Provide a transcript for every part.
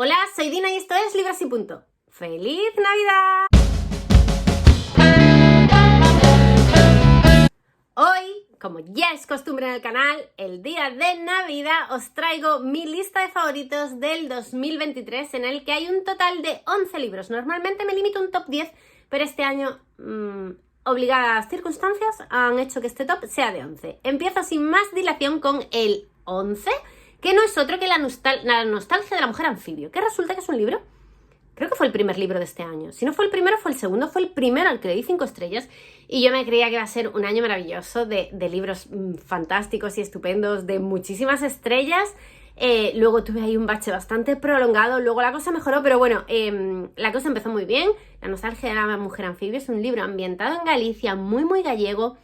Hola, soy Dina y esto es Libros y Punto. ¡Feliz Navidad! Hoy, como ya es costumbre en el canal, el día de Navidad os traigo mi lista de favoritos del 2023 en el que hay un total de 11 libros. Normalmente me limito a un top 10, pero este año, obligadas circunstancias, han hecho que este top sea de 11. Empiezo sin más dilación con el 11, que no es otro que la nostalgia de la mujer anfibio, que resulta que es un libro, creo que fue el primer libro de este año. Si no fue el primero, fue el segundo, fue el primero al que le di 5 estrellas y yo me creía que iba a ser un año maravilloso de libros fantásticos y estupendos, de muchísimas estrellas. Luego tuve ahí un bache bastante prolongado, luego la cosa mejoró, pero bueno, la cosa empezó muy bien. La nostalgia de la mujer anfibio es un libro ambientado en Galicia, muy gallego,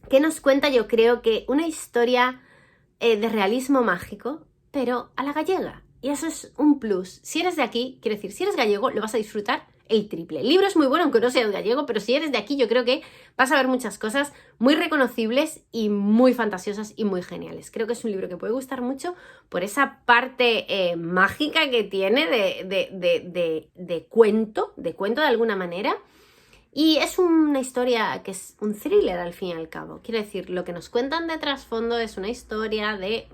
que nos cuenta, yo creo que una historia de realismo mágico, pero a la gallega. Y eso es un plus. Si eres de aquí, quiero decir, si eres gallego, lo vas a disfrutar el triple. El libro es muy bueno, aunque no seas gallego, pero si eres de aquí, yo creo que vas a ver muchas cosas muy reconocibles y muy fantasiosas y muy geniales. Creo que es un libro que puede gustar mucho por esa parte mágica que tiene de cuento de alguna manera. Y es una historia que es un thriller al fin y al cabo. Quiero decir, lo que nos cuentan de trasfondo es una historia de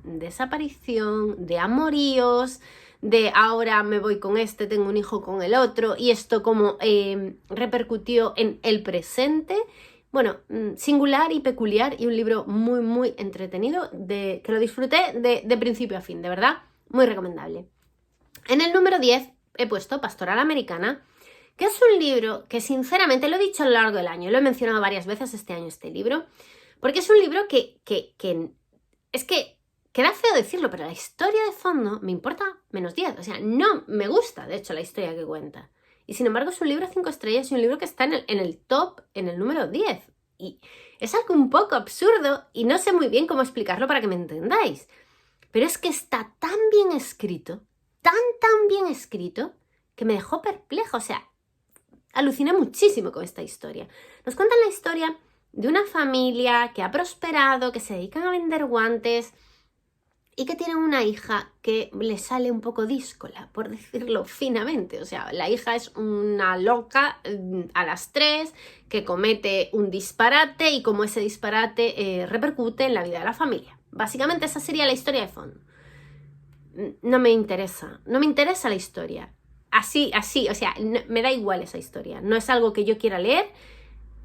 desaparición, de amoríos, de ahora me voy con este, tengo un hijo con el otro, y esto como repercutió en el presente. Bueno, singular y peculiar, y un libro muy entretenido, que lo disfruté de principio a fin, de verdad, muy recomendable. En el número 10 he puesto Pastoral Americana, que es un libro que sinceramente lo he dicho a lo largo del año, lo he mencionado varias veces este año este libro, porque es un libro que es que queda feo decirlo, pero la historia de fondo me importa menos 10, o sea, no me gusta de hecho la historia que cuenta. Y sin embargo es un libro 5 estrellas y un libro que está en el top, en el número 10. Y es algo un poco absurdo y no sé muy bien cómo explicarlo para que me entendáis. Pero es que está tan bien escrito, tan bien escrito, que me dejó perplejo, o sea, aluciné muchísimo con esta historia. Nos cuentan la historia de una familia que ha prosperado, que se dedican a vender guantes y que tienen una hija que le sale un poco díscola, por decirlo finamente. O sea, la hija es una loca a las 3 que comete un disparate y como ese disparate repercute en la vida de la familia. Básicamente esa sería la historia de fondo. No me interesa la historia. Así, o sea, me da igual esa historia. No es algo que yo quiera leer,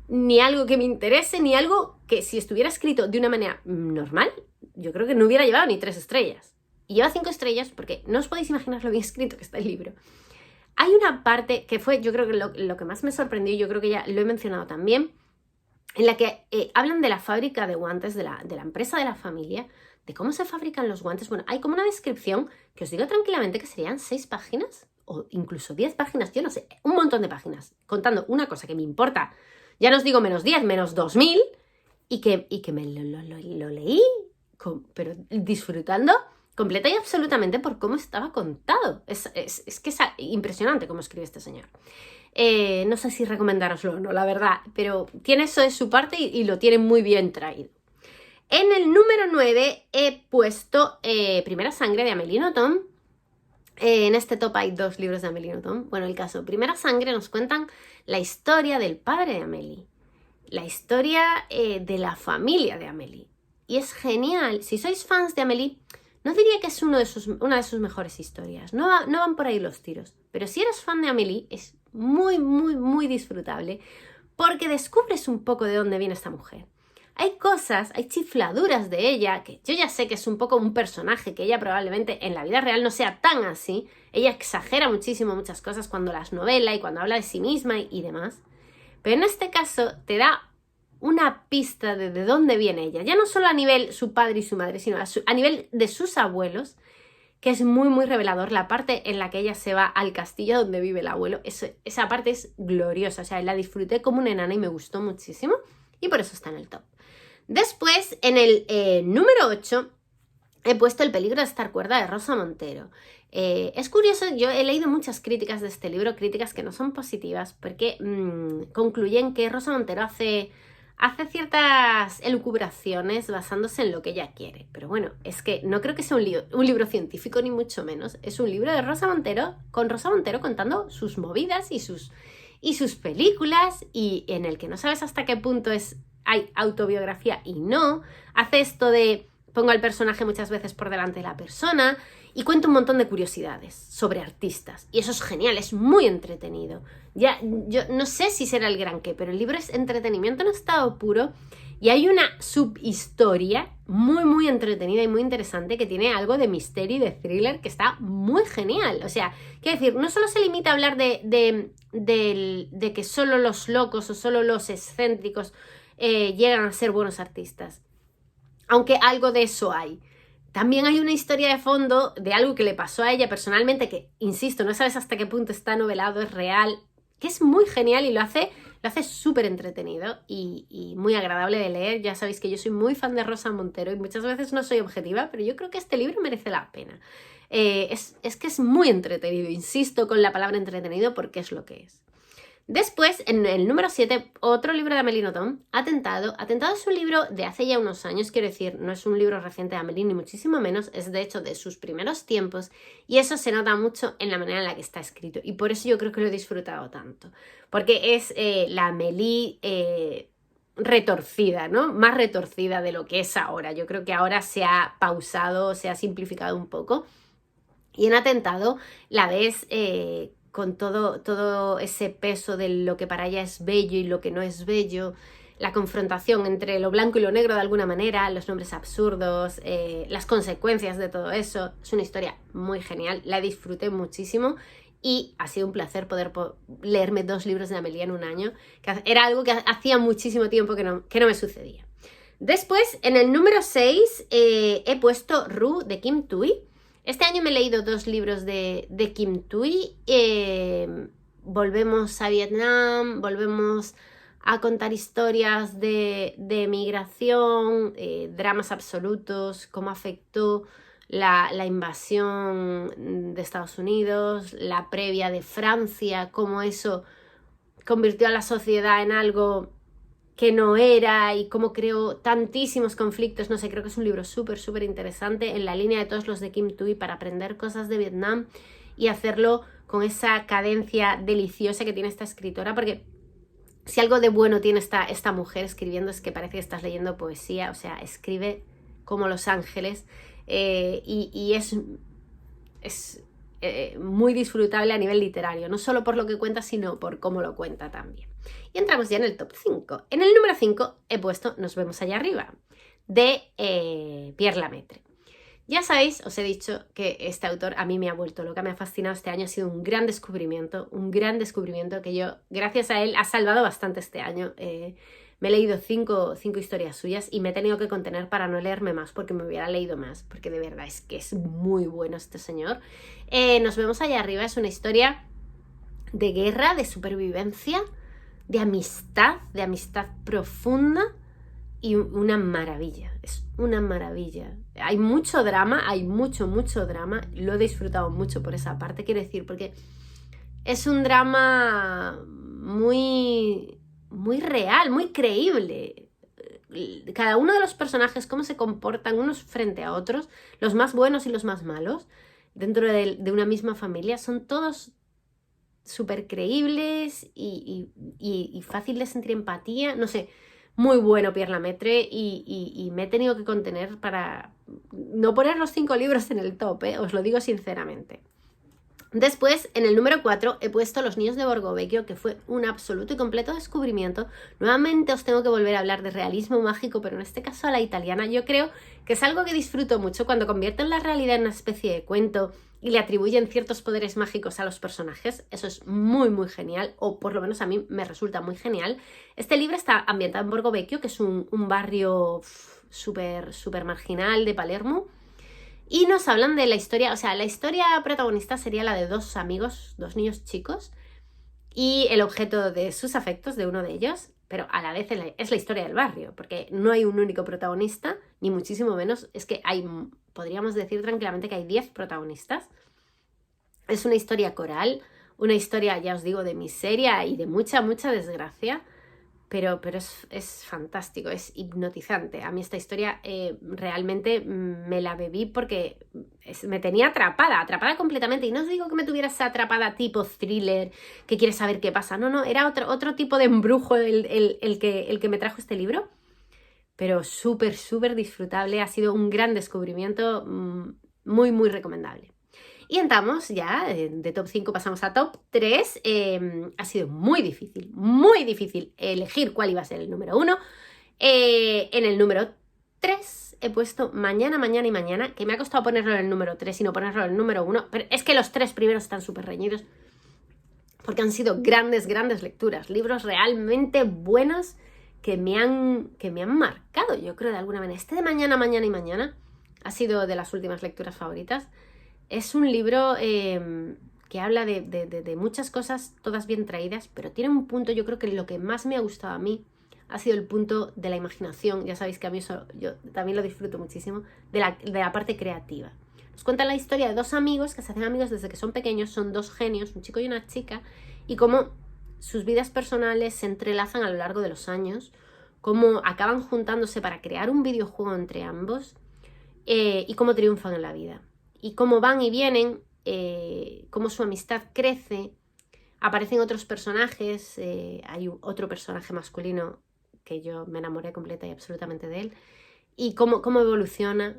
ni algo que me interese, ni algo que si estuviera escrito de una manera normal, yo creo que no hubiera llevado ni 3 estrellas. Y lleva 5 estrellas porque no os podéis imaginar lo bien escrito que está el libro. Hay una parte que fue, yo creo que lo que más me sorprendió, y yo creo que ya lo he mencionado también, en la que hablan de la fábrica de guantes de la empresa de la familia, de cómo se fabrican los guantes. Bueno, hay como una descripción que os digo tranquilamente que serían 6 páginas o incluso 10 páginas, yo no sé, un montón de páginas, contando una cosa que me importa, ya no os digo menos 10, menos 2000, y que me lo leí, pero disfrutando completa y absolutamente por cómo estaba contado. Es que es impresionante cómo escribe este señor. No sé si recomendároslo o no, la verdad, pero tiene eso de su parte y lo tiene muy bien traído. En el número 9 he puesto Primera Sangre de Amélie Nothomb. En este top hay 2 libros de Amélie Nothomb. Bueno, el caso Primera Sangre nos cuentan la historia del padre de Amélie, la historia de la familia de Amélie. Y es genial. Si sois fans de Amélie, no diría que es una de sus mejores historias. No van por ahí los tiros. Pero si eres fan de Amélie, es muy disfrutable porque descubres un poco de dónde viene esta mujer. Hay cosas, hay chifladuras de ella, que yo ya sé que es un poco un personaje, que ella probablemente en la vida real no sea tan así. Ella exagera muchísimo muchas cosas cuando las novela y cuando habla de sí misma y demás. Pero en este caso te da una pista de dónde viene ella. Ya no solo a nivel su padre y su madre, sino a nivel de sus abuelos, que es muy revelador. La parte en la que ella se va al castillo donde vive el abuelo, esa parte es gloriosa. O sea, la disfruté como una enana y me gustó muchísimo. Y por eso está en el top. Después, en el número 8, he puesto El peligro de estar cuerda de Rosa Montero. Es curioso, yo he leído muchas críticas de este libro, críticas que no son positivas, porque concluyen que Rosa Montero hace hace ciertas elucubraciones basándose en lo que ella quiere. Pero bueno, es que no creo que sea un libro científico ni mucho menos. Es un libro de Rosa Montero, con Rosa Montero contando sus movidas y sus películas, y en el que no sabes hasta qué punto hay autobiografía y no. Hace esto de pongo al personaje muchas veces por delante de la persona y cuento un montón de curiosidades sobre artistas. Y eso es genial, es muy entretenido. Ya, yo no sé si será el gran qué, pero el libro es entretenimiento en estado puro y hay una subhistoria muy, muy entretenida y muy interesante que tiene algo de misterio y de thriller que está muy genial. O sea, quiero decir, no solo se limita a hablar de que solo los locos o solo los excéntricos llegan a ser buenos artistas, aunque algo de eso hay. También hay una historia de fondo de algo que le pasó a ella personalmente, que, insisto, no sabes hasta qué punto está novelado, es real, que es muy genial y lo hace súper entretenido y muy agradable de leer. Ya sabéis que yo soy muy fan de Rosa Montero y muchas veces no soy objetiva, pero yo creo que este libro merece la pena. Es que es muy entretenido, insisto con la palabra entretenido porque es lo que es. Después, en el número 7, otro libro de Amélie Nothomb, Atentado. Atentado es un libro de hace ya unos años, quiero decir, no es un libro reciente de Amélie, ni muchísimo menos, es de hecho de sus primeros tiempos, y eso se nota mucho en la manera en la que está escrito, y por eso yo creo que lo he disfrutado tanto, porque es la Amélie retorcida, ¿no? Más retorcida de lo que es ahora. Yo creo que ahora se ha pausado, se ha simplificado un poco, y en Atentado la ves con todo ese peso de lo que para ella es bello y lo que no es bello, la confrontación entre lo blanco y lo negro de alguna manera, los nombres absurdos, las consecuencias de todo eso. Es una historia muy genial, la disfruté muchísimo y ha sido un placer poder leerme 2 libros de Amélie en un año, que era algo que hacía muchísimo tiempo que no me sucedía. Después, en el número 6, he puesto Ru, de Kim Thuy. Este año me he leído 2 libros de Kim Thuy. Volvemos a Vietnam, volvemos a contar historias de migración, dramas absolutos, cómo afectó la invasión de Estados Unidos, la previa de Francia, cómo eso convirtió a la sociedad en algo que no era y cómo creó tantísimos conflictos. No sé, creo que es un libro súper, súper interesante en la línea de todos los de Kim Thuy para aprender cosas de Vietnam y hacerlo con esa cadencia deliciosa que tiene esta escritora, porque si algo de bueno tiene esta mujer escribiendo es que parece que estás leyendo poesía. O sea, escribe como Los Ángeles y es muy disfrutable a nivel literario, no solo por lo que cuenta, sino por cómo lo cuenta también. Y entramos ya en el top 5. En el número 5 he puesto Nos vemos allá arriba, de Pierre Lemaitre. Ya sabéis, os he dicho que este autor a mí me ha vuelto loca, me ha fascinado este año, ha sido un gran descubrimiento que yo, gracias a él, ha salvado bastante este año. Me he leído 5 historias suyas y me he tenido que contener para no leerme más porque me hubiera leído más, porque de verdad es que es muy bueno este señor. Nos vemos allá arriba, es una historia de guerra, de supervivencia, de amistad profunda y una maravilla, es una maravilla. Hay mucho drama, hay mucho drama, lo he disfrutado mucho por esa parte, quiero decir, porque es un drama muy real, muy creíble. Cada uno de los personajes, cómo se comportan unos frente a otros, los más buenos y los más malos, dentro de una misma familia, son todos súper creíbles y fácil de sentir empatía. No sé, muy bueno Pierre Lemaitre y me he tenido que contener para no poner los 5 libros en el top, os lo digo sinceramente. Después, en el número 4, he puesto Los niños de Borgo Vecchio, que fue un absoluto y completo descubrimiento. Nuevamente os tengo que volver a hablar de realismo mágico, pero en este caso a la italiana. Yo creo que es algo que disfruto mucho cuando convierten la realidad en una especie de cuento y le atribuyen ciertos poderes mágicos a los personajes. Eso es muy genial, o por lo menos a mí me resulta muy genial. Este libro está ambientado en Borgo Vecchio, que es un barrio súper marginal de Palermo. Y nos hablan de la historia, o sea, la historia protagonista sería la de 2 amigos, 2 niños chicos, y el objeto de sus afectos de uno de ellos, pero a la vez es la historia del barrio, porque no hay un único protagonista, ni muchísimo menos, es que podríamos decir tranquilamente que hay 10 protagonistas. Es una historia coral, una historia, ya os digo, de miseria y de mucha desgracia, pero es fantástico, es hipnotizante. A mí esta historia realmente me la bebí porque me tenía atrapada completamente. Y no os digo que me tuvieras atrapada tipo thriller, que quieres saber qué pasa. No, era otro tipo de embrujo el que me trajo este libro. Pero súper, súper disfrutable. Ha sido un gran descubrimiento, muy, muy recomendable. Y entramos ya, de top 5 pasamos a top 3. Ha sido muy difícil elegir cuál iba a ser el número 1. En el número 3 he puesto Mañana, Mañana y Mañana, que me ha costado ponerlo en el número 3 y no ponerlo en el número 1, pero es que los 3 primeros están súper reñidos, porque han sido grandes lecturas, libros realmente buenos que me han marcado, yo creo, de alguna manera. Este de Mañana, Mañana y Mañana ha sido de las últimas lecturas favoritas. Es un libro que habla de muchas cosas, todas bien traídas, pero tiene un punto, yo creo que lo que más me ha gustado a mí ha sido el punto de la imaginación. Ya sabéis que a mí eso yo también lo disfruto muchísimo, de la parte creativa. Nos cuenta la historia de dos amigos que se hacen amigos desde que son pequeños, son dos genios, un chico y una chica, y cómo sus vidas personales se entrelazan a lo largo de los años, cómo acaban juntándose para crear un videojuego entre ambos, y cómo triunfan en la vida. Y cómo van y vienen, cómo su amistad crece, aparecen otros personajes, hay otro personaje masculino que yo me enamoré completa y absolutamente de él, y cómo evoluciona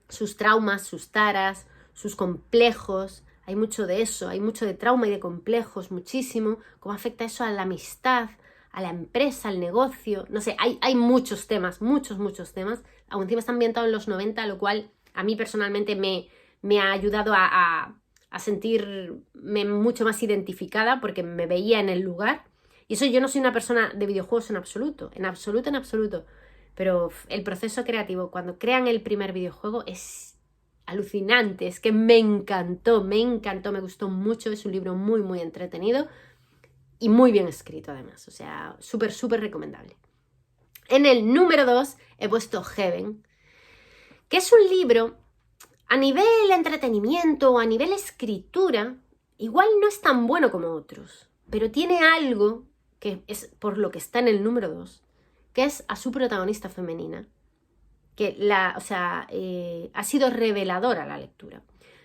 sus traumas, sus taras, sus complejos. Hay mucho de eso, hay mucho de trauma y de complejos, muchísimo, cómo afecta eso a la amistad, a la empresa, al negocio, no sé, hay muchos temas, muchos temas. Aún encima está ambientado en los 90, lo cual a mí personalmente me ha ayudado a sentirme mucho más identificada, porque me veía en el lugar. Y eso, yo no soy una persona de videojuegos en absoluto. Pero el proceso creativo, cuando crean el primer videojuego, es alucinante. Es que me encantó, me gustó mucho. Es un libro muy, muy entretenido y muy bien escrito además. O sea, súper, súper recomendable. En el número 2 he puesto Heaven, que es un libro, a nivel entretenimiento o a nivel escritura, igual no es tan bueno como otros, pero tiene algo que es por lo que está en el número 2, que es a su protagonista femenina, que ha sido reveladora la lectura.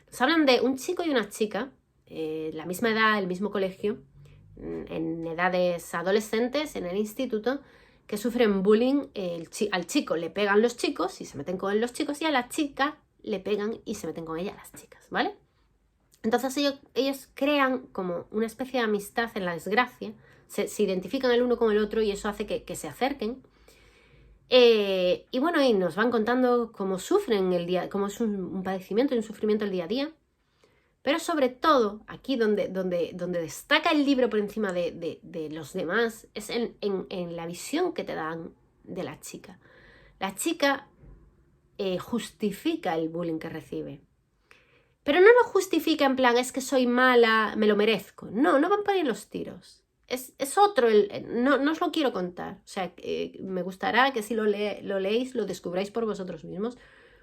Nos hablan de un chico y una chica, la misma edad, el mismo colegio, en edades adolescentes, en el instituto, que sufren bullying. Al chico le pegan los chicos y se meten con los chicos, y a la chica le pegan y se meten con ella las chicas, ¿vale? Entonces ellos crean como una especie de amistad en la desgracia, se identifican el uno con el otro, y eso hace que se acerquen. Y bueno, y nos van contando cómo sufren el día, cómo es un padecimiento y un sufrimiento el día a día. Pero sobre todo, aquí donde destaca el libro por encima de los demás, es en la visión que te dan de la chica. La chica justifica el bullying que recibe. Pero no lo justifica en plan, es que soy mala, me lo merezco. No van por ahí los tiros. Es otro, no os lo quiero contar. O sea, me gustará que si lo leéis, lo descubráis por vosotros mismos.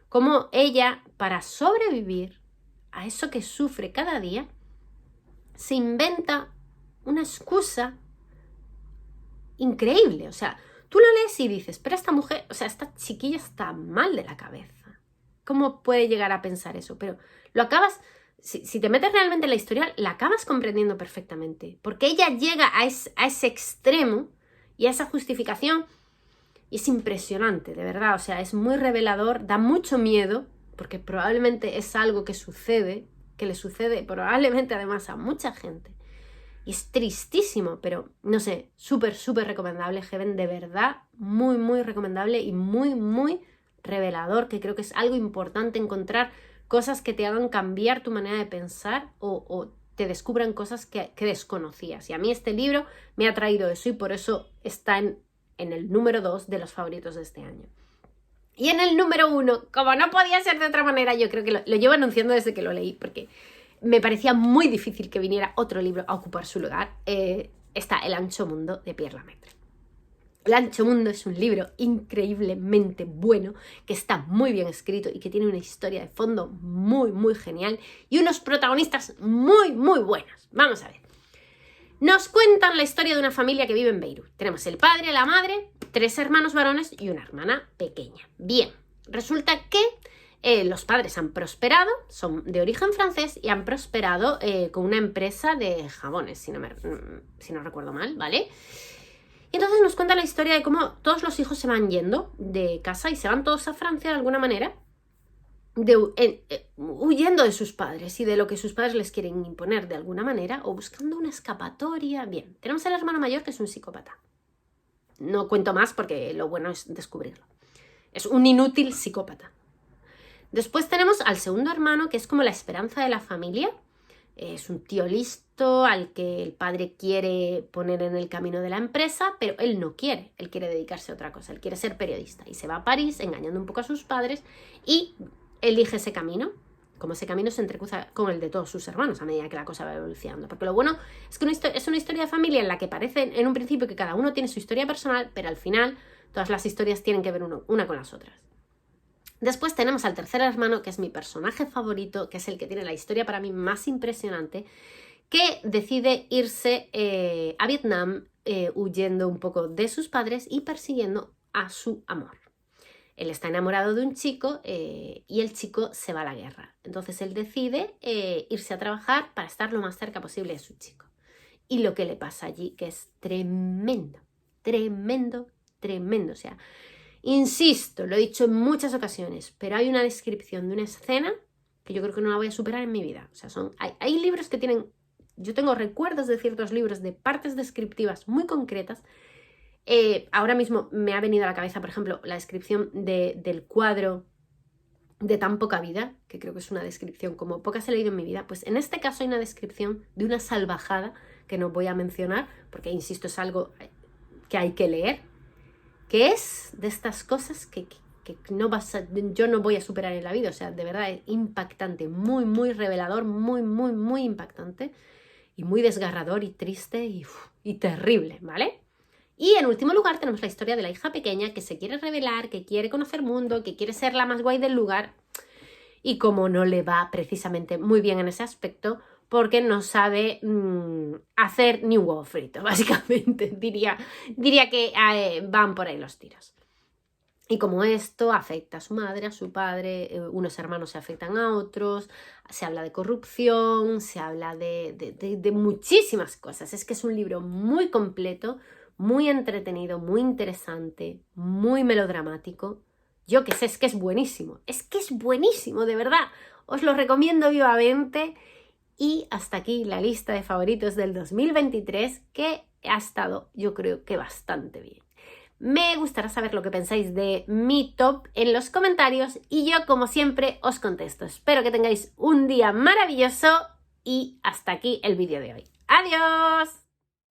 Cómo ella, para sobrevivir a eso que sufre cada día, se inventa una excusa increíble. O sea, tú lo lees y dices, pero esta mujer, o sea, esta chiquilla está mal de la cabeza. ¿Cómo puede llegar a pensar eso? Pero lo acabas, si te metes realmente en la historia, la acabas comprendiendo perfectamente. Porque ella llega a ese extremo y a esa justificación, y es impresionante, de verdad. O sea, es muy revelador, da mucho miedo, porque probablemente es algo que le sucede probablemente además a mucha gente. Y es tristísimo, pero no sé, súper, súper recomendable, Heaven, de verdad, muy, muy recomendable y muy, muy revelador, que creo que es algo importante encontrar cosas que te hagan cambiar tu manera de pensar o te descubran cosas que desconocías. Y a mí este libro me ha traído eso, y por eso está en el número 2 de los favoritos de este año. Y en el número 1, como no podía ser de otra manera, yo creo que lo llevo anunciando desde que lo leí, porque me parecía muy difícil que viniera otro libro a ocupar su lugar, está El ancho mundo, de Pierre Lemaitre. El ancho mundo es un libro increíblemente bueno, que está muy bien escrito y que tiene una historia de fondo muy, muy genial y unos protagonistas muy, muy buenos. Vamos a ver. Nos cuentan la historia de una familia que vive en Beirut. Tenemos el padre, la madre, 3 hermanos varones y una hermana pequeña. Bien, resulta que los padres han prosperado, son de origen francés y han prosperado con una empresa de jabones, si no recuerdo mal, ¿vale? Y entonces nos cuenta la historia de cómo todos los hijos se van yendo de casa y se van todos a Francia de alguna manera, huyendo de sus padres y de lo que sus padres les quieren imponer de alguna manera o buscando una escapatoria. Bien, tenemos al hermano mayor que es un psicópata. No cuento más porque lo bueno es descubrirlo. Es un inútil psicópata. Después tenemos al segundo hermano que es como la esperanza de la familia. Es un tío listo al que el padre quiere poner en el camino de la empresa, pero él no quiere. Él quiere dedicarse a otra cosa. Él quiere ser periodista y se va a París engañando un poco a sus padres y elige ese camino, como ese camino se entrecruza con el de todos sus hermanos a medida que la cosa va evolucionando. Porque lo bueno es que es una historia de familia en la que parece en un principio que cada uno tiene su historia personal, pero al final todas las historias tienen que ver una con las otras. Después tenemos al tercer hermano, que es mi personaje favorito, que es el que tiene la historia para mí más impresionante, que decide irse a Vietnam huyendo un poco de sus padres y persiguiendo a su amor. Él está enamorado de un chico y el chico se va a la guerra. Entonces él decide irse a trabajar para estar lo más cerca posible de su chico. Y lo que le pasa allí, que es tremendo, tremendo, tremendo. O sea, insisto, lo he dicho en muchas ocasiones, pero hay una descripción de una escena que yo creo que no la voy a superar en mi vida. O sea, hay libros que tienen... Yo tengo recuerdos de ciertos libros de partes descriptivas muy concretas. Ahora mismo me ha venido a la cabeza, por ejemplo, la descripción del cuadro de Tan poca vida, que creo que es una descripción como pocas he leído en mi vida. Pues en este caso hay una descripción de una salvajada que no voy a mencionar, porque insisto, es algo que hay que leer, que es de estas cosas que yo no voy a superar en la vida. O sea, de verdad es impactante, muy, muy revelador, muy, muy, muy impactante y muy desgarrador y triste y terrible, ¿vale? Y en último lugar tenemos la historia de la hija pequeña que se quiere revelar, que quiere conocer mundo, que quiere ser la más guay del lugar y como no le va precisamente muy bien en ese aspecto porque no sabe hacer ni un huevo frito, básicamente. Diría que van por ahí los tiros. Y como esto afecta a su madre, a su padre, unos hermanos se afectan a otros, se habla de corrupción, se habla de muchísimas cosas. Es que es un libro muy completo, muy entretenido, muy interesante, muy melodramático. Yo qué sé, es que es buenísimo. Es que es buenísimo, de verdad. Os lo recomiendo vivamente. Y hasta aquí la lista de favoritos del 2023, que ha estado, yo creo que bastante bien. Me gustará saber lo que pensáis de mi top en los comentarios y yo, como siempre, os contesto. Espero que tengáis un día maravilloso y hasta aquí el vídeo de hoy. ¡Adiós!